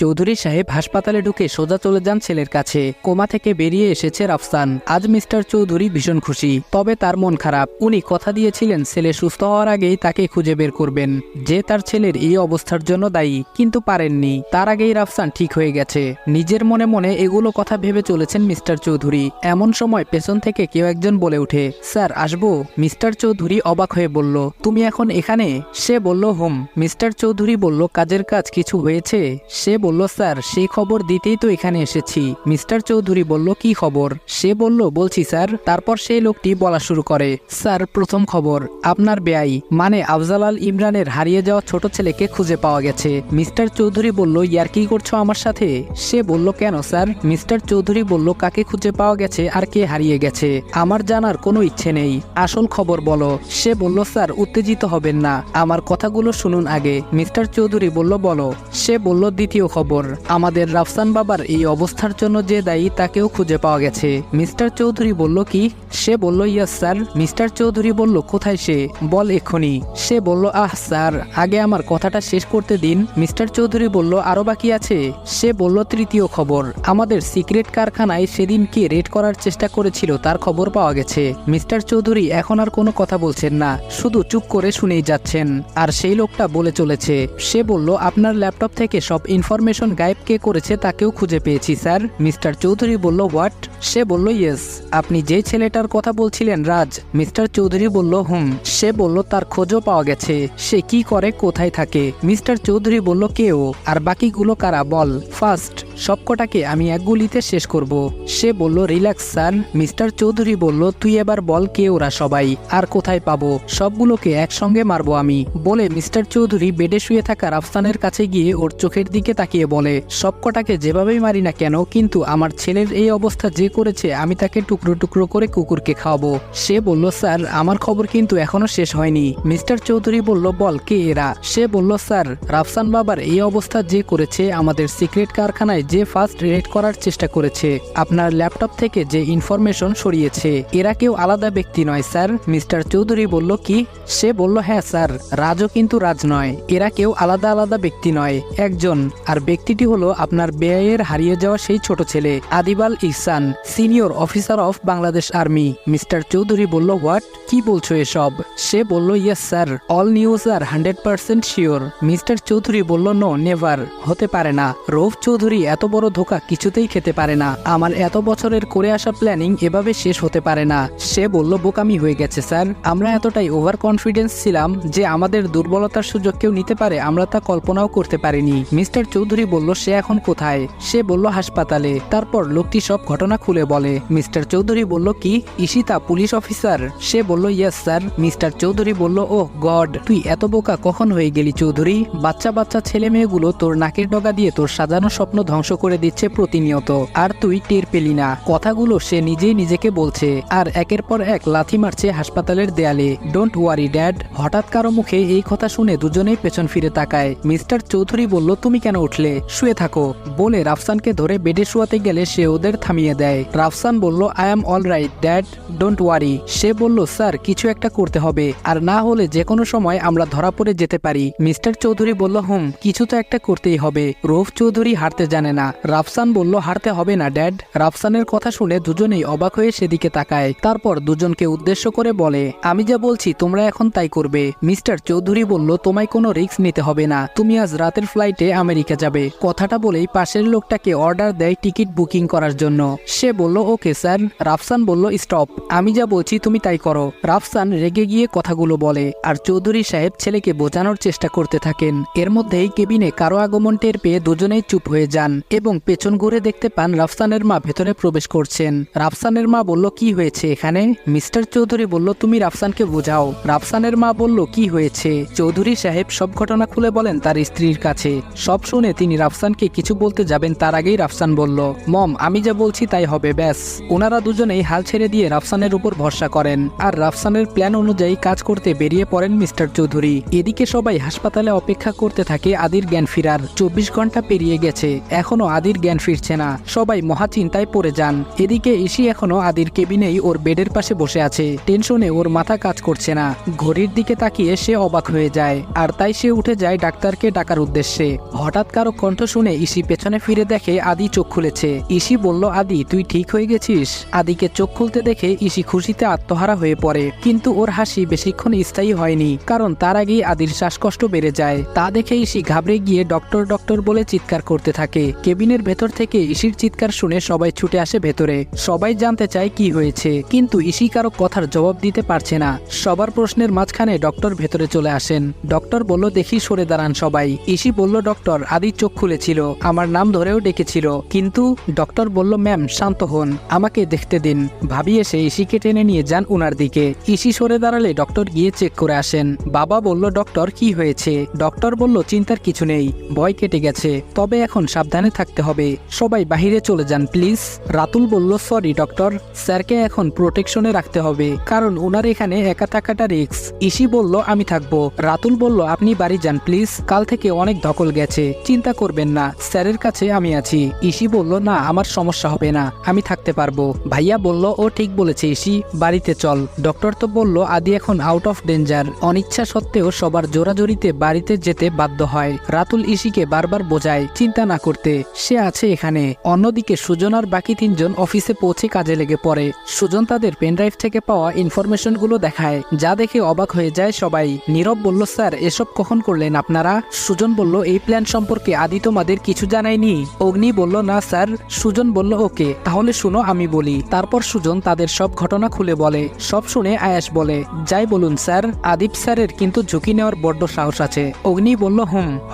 চৌধুরী সাহেব হাসপাতালে ঢুকে সোজা চলে যান ছেলের কাছে। কোমা থেকে বেরিয়ে এসেছে রাফসান। আজ মিস্টার চৌধুরী ভীষণ খুশি, তবে তার মন খারাপ। উনি কথা দিয়েছিলেন ছেলে সুস্থ হওয়ার আগেই তাকে খুঁজে বের করবেন, যে তার ছেলের এই অবস্থার জন্য দায়ী, কিন্তু পারেননি। তার আগেই রাফসান ঠিক হয়ে গেছে। নিজের মনে মনে এগুলো কথা ভেবে চলেছেন মিস্টার চৌধুরী। এমন সময় পেছন থেকে কেউ একজন বলে ওঠে, স্যার আসবো? মিস্টার চৌধুরী অবাক হয়ে বলল, তুমি এখন এখানে? সে বলল, হুম। মিস্টার চৌধুরী বলল, কাজের কাজ কিছু হয়েছে? সে বলল, স্যার সেই খবর দিতেই তো এখানে এসেছি। মিস্টার চৌধুরী বলল, কি খবর? সে বলল, বলছি স্যার। তারপর সেই লোকটি বলা শুরু করে, স্যার প্রথম খবর, আপনার বেয়াই মানে আফজালাল ইমরানের হারিয়ে যাওয়া ছোট ছেলেকে খুঁজে পাওয়া গেছে। মিস্টার চৌধুরী বলল, ইয়ার কি করছো আমার সাথে? সে বলল, কেন স্যার? মিস্টার চৌধুরী বলল, কাকে খুঁজে পাওয়া গেছে আর কে হারিয়ে গেছে আমার জানার কোনো ইচ্ছে নেই, আসল খবর বলো। সে বলল, স্যার উত্তেজিত হবেন না, আমার কথাগুলো শুনুন আগে। মিস্টার চৌধুরী বলল, বলো। সে বলল, দ্বিতীয় খবর, আমাদের রাফসান বাবার এই অবস্থার জন্য যে দায়ী তাকেও খুঁজে পাওয়া গেছে। মিস্টার চৌধুরী বলল, কি? সে বলল, ইয়েস স্যার। মিস্টার চৌধুরী বলল, কোথায় সে? বল এক্ষুনি। সে বলল, স্যার আগে আমার কথাটা শেষ করতে দিন। মিস্টার চৌধুরী বলল, আরো বাকি আছে। সে বলল, তৃতীয় খবর, আমাদের সিক্রেট কারখানায় সেদিন কে রেড করার চেষ্টা করেছিল তার খবর পাওয়া গেছে। মিস্টার চৌধুরী এখন আর কোনো কথা বলছেন না, শুধু চুপ করে শুনেই যাচ্ছেন। আর সেই লোকটা বলে চলেছে, সে বলল, আপনার ল্যাপটপ থেকে সব ইনফরমেশন গায়েব কে করেছে তাকেও খুঁজে পেয়েছি স্যার। মিস্টার চৌধুরী বলল, হোয়াট? সে বলল, ইয়েস। আপনি যে ছেলেটার কথা বলছিলেন রাজ? মিস্টার চৌধুরী বলল, হুম। সে বলল, তার খোঁজও পাওয়া গেছে। সে কি করে, কোথায় থাকে? মিস্টার চৌধুরী বলল, কেউ? আর বাকিগুলো কারা বল। ফার্স্ট সবকটাকে আমি এক গুলিতে শেষ করব। সে বলল, রিল্যাক্স স্যার। মিস্টার চৌধুরী বলল, তুই এবার বল কে ওরা সবাই, আর কোথায় পাবো? সবগুলোকে একসঙ্গে মারবো আমি। বলে মিস্টার চৌধুরী বেডে শুয়ে থাকা রাফসানের কাছে গিয়ে ওর চোখের দিকে তাকিয়ে বলে, সবকটাকে যেভাবেই মারি না কেন, কিন্তু আমার ছেলের এই অবস্থা যে করেছে আমি তাকে টুকরো টুকরো করে কুকুরকে খাওয়াবো। সে বলল, স্যার আমার খবর কিন্তু এখনো শেষ হয়নি। মিস্টার চৌধুরী বলল, বল কে এরা? সে বলল, স্যার রাফসান বাবার এই অবস্থা যে করেছে, আমাদের সিক্রেট কারখানায় যে ফার্স্ট রেড করার চেষ্টা করেছে, আপনার ল্যাপটপ থেকে যে ইনফরমেশন সরিয়েছে, এরা কেউ আলাদা ব্যক্তি নয় স্যার। মিস্টার চৌধুরী বলল, কি? সে বলল, হ্যাঁ স্যার, রাজও কিন্তু রাজ নয়। এরা কেউ আলাদা আলাদা ব্যক্তি নয়, একজন। আর ব্যক্তিটি হলো আপনার বেআইয়ের হারিয়ে যাওয়া সেই ছোট ছেলে Adibal Ihsan, senior officer of Bangladesh army. Mister Chowdhury বলল, হোয়াট? কি বলছো এসব? সে বলল, ইয়েস স্যার, অল নিউজ আর 100% শিওর। মিস্টার চৌধুরী বলল, নো নেভার, হতে পারে না। রৌফ চৌধুরী এত বড় ধোঁকা কিছুতেই খেতে পারে না। আমার এত বছরের করে আসা প্ল্যানিং এভাবে শেষ হতে পারে না। সে বলল, বোকামি হয়ে গেছে স্যার, আমরা এতটাই ওভার কনফিডেন্স ছিলাম যে আমাদের দুর্বলতার সুযোগ কেউ নিতে পারে আমরা তা কল্পনাও করতে পারিনি। মিস্টার চৌধুরী বলল, সে এখন কোথায়? সে বলল, হাসপাতালে। তারপর লোকটি সব ঘটনা খুলে বলে। মিস্টার চৌধুরী বলল, কি ঈশিতা পুলিশ অফিসার? সে বলল, ইয়েস স্যার। মিস্টার চৌধুরী বলল, ওহ গড, তুই এত বোকা কখন হয়ে গেলি চৌধুরী? বাচ্চা বাচ্চা ছেলে মেয়েগুলো তোর নাকের ডগা দিয়ে তোর সাজানো স্বপ্ন ধ্বংস করে দিচ্ছে প্রতিনিয়ত, আর তুই টের পেলি না। কথাগুলো সে নিজেই নিজেকে বলছে আর একের পর এক লাথি মারছে হাসপাতালের দেয়ালে। Don't worry dad. হঠাৎ কারো মুখে এই কথা শুনে দুজনেই পেছন ফিরে তাকায়। মিস্টার চৌধুরী বলল, তুমি কেন উঠলে? শুয়ে থাকো। বলে রাফসানকে ধরে বেডে শুয়াতে গেলে সে ওদের থামিয়ে দেয়। রাফসান বলল, I am all right dad, don't worry. সে বলল, স্যার কিছু একটা করতে হবে, আর না হলে যে কোনো সময় আমরা ধরা পড়ে যেতে পারি। মিস্টার চৌধুরী বলল, হুম, কিছু তো একটা করতেই হবে। রৌফ চৌধুরী হারতে জানে না। রাফসান বলল, হারতে হবে না ড্যাড। রাফসানের কথা শুনে দুজনেই অবাক হয়ে সেদিকে তাকায়। তারপর দুজনকে উদ্দেশ্য করে বলে, আমি যা বলছি তোমরা এখন তাই করবে। মিস্টার চৌধুরী বলল, তোমায় কোনো রিস্ক নিতে হবে না, তুমি আজ রাতের ফ্লাইটে আমেরিকা যাবে। কথাটা বলেই পাশের লোকটাকে অর্ডার দেয় টিকিট বুকিং করার জন্য। সে বলল, ওকে স্যার। রাফসান বলল, স্টপ, আমি যা বলছি তুমি তাই করো। রাফসান রেগে গিয়ে কথাগুলো বলে আর চৌধুরী সাহেব ছেলেকে বোঝানোর চেষ্টা করতে থাকেন। এর মধ্যেই কেবিনে কারো আগমন টের পেয়ে দুজনেই চুপ হয়ে যান এবং পেছন ঘুরে দেখতে পান রাফসানের মা ভেতরে প্রবেশ করছেন। রাফসানের মা বলল, কি হয়েছে এখানে? মিস্টার চৌধুরী বলল, তুমি রাফসানকে বোঝাও। রাফসানের মা বলল, কি হয়েছে? চৌধুরী সাহেব সব ঘটনা খুলে বলেন তার স্ত্রীর কাছে। সব শুনে তিনি রাফসানকে কিছু বলতে যাবেন তার আগেই রাফসান বলল, মম আমি যা বলছি তাই হবে ব্যাস। ওনারা দুজনেই হাল ছেড়ে দিয়ে রাফসানের উপর ভরসা করেন আর রাফসানের প্ল্যান অনুযায়ী কাজ করতে বেরিয়ে পড়েন মিস্টার চৌধুরী। এদিকে সবাই হাসপাতালে অপেক্ষা করতে থাকে আদির জ্ঞান ফিরার। 24 ঘন্টা পেরিয়ে গেছে। এখন এখনো আদির জ্ঞান ফিরছে না। সবাই মহা চিন্তায় পড়ে যান। এদিকে ইসি এখনো আদির কেবিনেই ওর বেডের পাশে বসে আছে। টেনশনে ওর মাথা কাজ করছে না। ঘড়ির দিকে তাকিয়ে সে অবাক হয়ে যায়, আর তাই সে উঠে যায় ডাক্তারকে ডাকার উদ্দেশ্যে। হঠাৎ কারো কণ্ঠ শুনে ইসি পেছনে ফিরে দেখে আদি চোখ খুলেছে। ইসি বলল, আদি তুই ঠিক হয়ে গেছিস? আদিকে চোখ খুলতে দেখে ইসি খুশিতে আত্মহারা হয়ে পড়ে, কিন্তু ওর হাসি বেশিক্ষণ স্থায়ী হয়নি, কারণ তার আগেই আদির শ্বাসকষ্ট বেড়ে যায়। তা দেখে ইসি ঘাবড়ে গিয়ে ডক্টর ডক্টর বলে চিৎকার করতে থাকে। কেবিনের ভেতর থেকে ইসির চিৎকার শুনে সবাই ছুটে আসে ভেতরে। সবাই জানতে চায় কি হয়েছে, কিন্তু ইসি কারো কথার জবাব দিতে পারছে না। সবার প্রশ্নের মাঝখানে ডক্টর ভেতরে চলে আসেন। ডক্টর বলল, দেখি সরে দাঁড়ান সবাই। ইসি বলল, ডক্টর আদি চোখ খুলেছিল, আমার নাম ধরেও ডেকেছিল, কিন্তু ডক্টর বলল, ম্যাম শান্ত হন, আমাকে দেখতে দিন। ভাবি এসে ইসিকে টেনে নিয়ে যান উনার দিকে। ইসি সরে দাঁড়ালে ডক্টর গিয়ে চেক করে আসেন। বাবা বলল, ডক্টর কি হয়েছে? ডক্টর বলল, চিন্তার কিছু নেই, ভয় কেটে গেছে, তবে এখন সাবধানে থাকতে হবে। সবাই বাহিরে চলে যান প্লিজ। রাতুল বলল, সরি ডক্টর, স্যারকে এখন প্রোটেকশনে রাখতে হবে, কারণ ওনার এখানে একা থাকাটা রিস্ক। ইসি বলল, আমি থাকবো। রাতুল বলল, আপনি বাড়ি যান প্লিজ, কাল থেকে অনেক ধকল গেছে, চিন্তা করবেন না, স্যারের কাছে আমি আছি। ইসি বলল, না আমার সমস্যা হবে না, আমি থাকতে পারবো। ভাইয়া বলল, ও ঠিক বলেছে ইসি, বাড়িতে চল। ডক্টর তো বলল আদি এখন আউট অফ ডেঞ্জার। অনিচ্ছা সত্ত্বেও সবার জোরাজোরিতে বাড়িতে যেতে বাধ্য হয়। রাতুল ইসিকে বারবার বোঝায় চিন্তা না করতে, সে আছে এখানে। অন্যদিকে সুজন আর বাকি তিনজন অফিসে পৌঁছে কাজে লেগে পড়ে। সুজন তাদের পেনড্রাইভ থেকে পাওয়া ইনফরমেশনগুলো দেখায়, যা দেখে অবাক হয়ে যায় সবাই। নীরব বলল, স্যার এসব কখন করলেন আপনারা? সুজন বলল, এই প্ল্যান সম্পর্কে আদি তোমাদের কিছু জানায়নি? অগ্নি বলল, না স্যার। সুজন বলল, ওকে তাহলে শুনো আমি বলি। তারপর সুজন তাদের সব ঘটনা খুলে বলে। সব শুনে আয়াস বলে, যাই বলুন স্যার, আদিপ স্যারের কিন্তু ঝুঁকি নেওয়ার বড্ড সাহস আছে। অগ্নি বলল,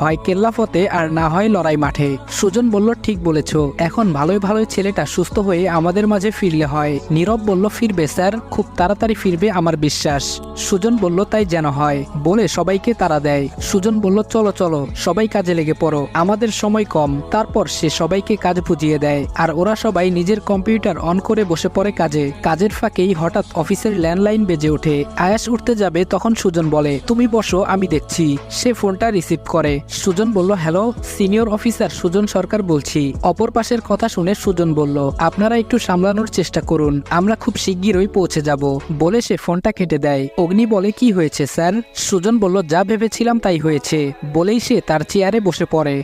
হয় কেল্লাফতে আর না হয় লড়াই মাঠে। সুজন বলল, ঠিক বলেছ, এখন ভালোই ভালোই ছেলেটা সুস্থ হয়ে আমাদের মাঝে ফিরলে হয়। নীরব বলল, ফিরবে স্যার, খুব তাড়াতাড়ি ফিরবে আমার বিশ্বাস। সুজন বলল, তাই যেন হয়, বলে সবাইকে তাড়া দেয়। সুজন বলল, চলো চলো সবাই কাজে লেগে পড়ো, আমাদের সময় কম। তারপর সে সবাইকে কাজ বুঝিয়ে দেয়, আর ওরা সবাই নিজের কম্পিউটার অন করে বসে পড়ে কাজে। কাজের ফাঁকেই হঠাৎ অফিসের ল্যান্ডলাইন বেজে ওঠে। আয়াস উঠতে যাবে, তখন সুজন বলে, তুমি বসো আমি দেখছি। সে ফোনটা রিসিভ করে। সুজন বলল, হ্যালো, সিনিয়র অফিসার সুজন সরকার বলছি। অপর পাশের কথা শুনে সুজন বলল, আপনারা একটু সামলানোর চেষ্টা করুন, আমরা খুব শিগগিরই পৌঁছে যাব। বলে সে ফোনটা কেটে দেয়। অগ্নি বলে, কি হয়েছে স্যার? সুজন বলল, যা ভেবেছিলাম তাই হয়েছে। বলেই সে তার চেয়ারে বসে পড়ে।